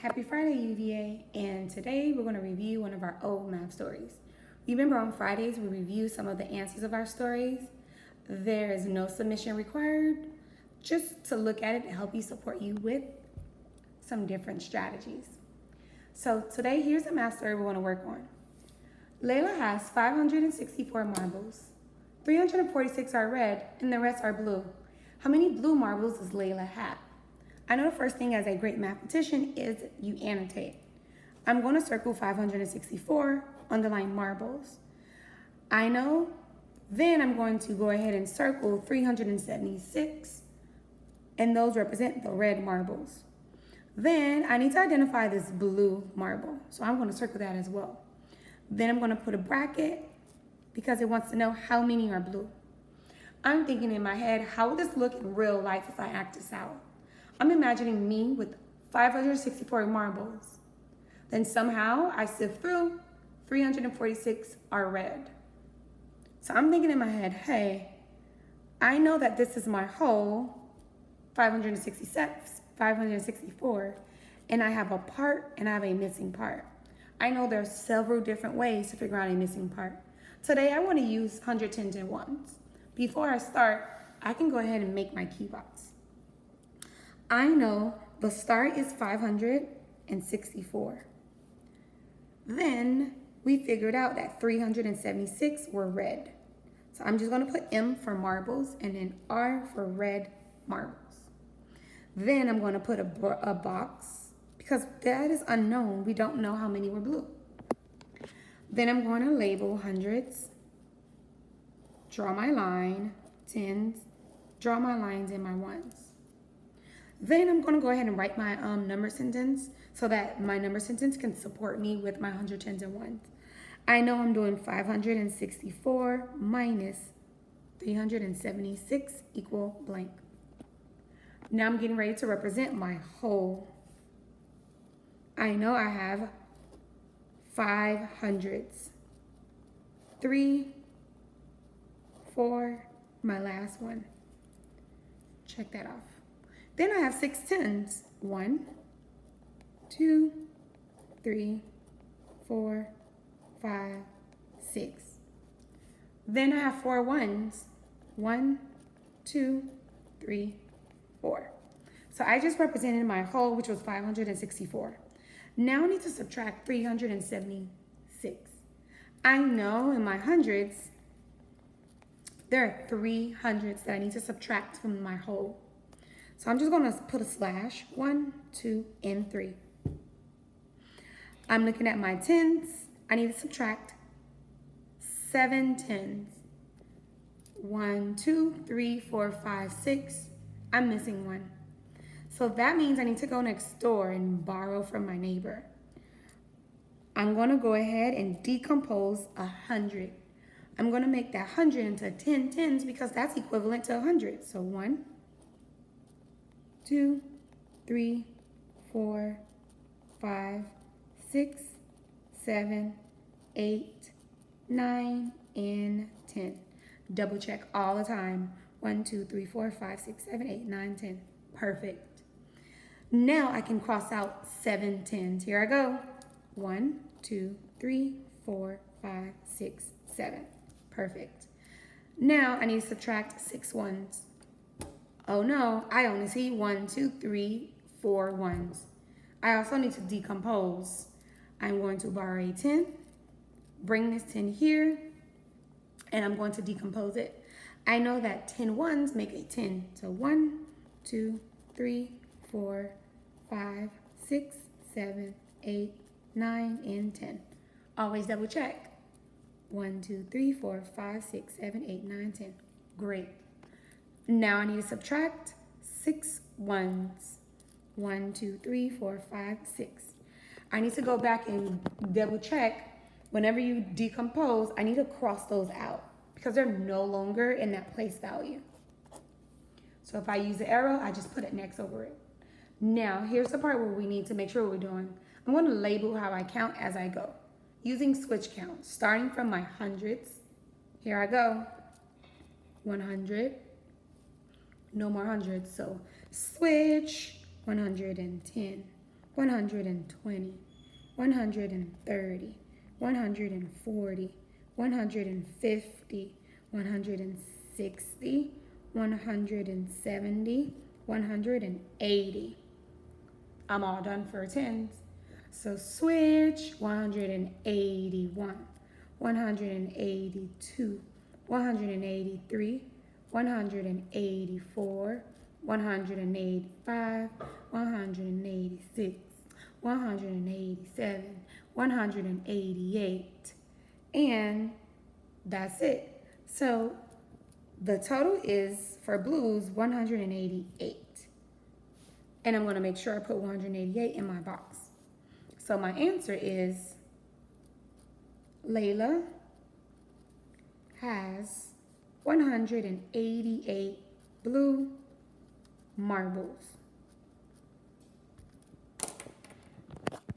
Happy Friday, UVA, and today we're going to review one of our old math stories. Remember on Fridays we review some of the answers of our stories. There is no submission required, just to look at it to help you support you with some different strategies. So today here's a math story we want to work on. Layla has 564 marbles. 346 are red and the rest are blue. How many blue marbles does Layla have? I know the first thing as a great mathematician is you annotate. I'm going to circle 564, underline marbles. I know, then I'm going to go ahead and circle 376, and those represent the red marbles. Then I need to identify this blue marble, so I'm going to circle that as well. Then I'm going to put a bracket because it wants to know how many are blue. I'm thinking in my head, how would this look in real life if I act this out? I'm imagining me with 564 marbles. Then somehow I sift through 346 are red. So I'm thinking in my head, hey, I know that this is my whole 564, and I have a part and I have a missing part. I know there's several different ways to figure out a missing part. Today I want to use 110s and ones. Before I start, I can go ahead and make my key box. I know the start is 564. Then we figured out that 376 were red. So I'm just going to put M for marbles and then R for red marbles. Then I'm going to put a box because that is unknown. We don't know how many were blue. Then I'm going to label hundreds, draw my line, tens, draw my lines and my ones. Then I'm going to go ahead and write my number sentence so that my number sentence can support me with my 110s and ones. I know I'm doing 564 minus 376 equal blank. Now I'm getting ready to represent my whole. I know I have 500s. 3, 4, my last one. Check that off. Then I have 6 tens. 1, 2, 3, 4, 5, 6. Then I have 4 ones. 1, 2, 3, 4. So I just represented my whole, which was 564. Now I need to subtract 376. I know in my hundreds, there are 3 hundreds that I need to subtract from my whole. So I'm just going to put a slash, 1, 2, and 3. I'm looking at my tens. I need to subtract 7 tens. 1, 2, 3, 4, 5, 6. I'm missing 1. So that means I need to go next door and borrow from my neighbor. I'm going to go ahead and decompose 100. I'm going to make that 100 into 10 tens because that's equivalent to 100. So 1, 2, 3, 4, 5, 6, 7, 8, 9, and 10. Double check all the time. 1, 2, 3, 4, 5, 6, 7, 8, 9, 10. Perfect. Now I can cross out 7 tens. Here I go. 1, 2, 3, 4, 5, 6, 7. Perfect. Now I need to subtract 6 ones. Oh no, I only see 1, 2, 3, 4 ones. I also need to decompose. I'm going to borrow a 10, bring this 10 here, and I'm going to decompose it. I know that 10 ones make a 10. So 1, 2, 3, 4, 5, 6, 7, 8, 9, and 10. Always double check. 1, 2, 3, 4, 5, 6, 7, 8, 9, 10. Great. Now I need to subtract 6 ones. 1, 2, 3, 4, 5, 6. I need to go back and double check. Whenever you decompose, I need to cross those out because they're no longer in that place value. So if I use the arrow, I just put an X over it. Now here's the part where we need to make sure we're doing. I'm going to label how I count as I go using switch count, starting from my hundreds. Here I go. 100. No more hundreds, so switch 110. 120, 130, 140, 150, 160, 170, 180. I'm all done for tens. So switch. 181, 182, 183, 184, 185, 186, 187, 188, and that's it. So the total is, for blues, 188. And I'm going to make sure I put 188 in my box. So my answer is Layla has 188 blue marbles.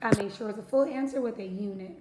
I made sure it's a full answer with a unit.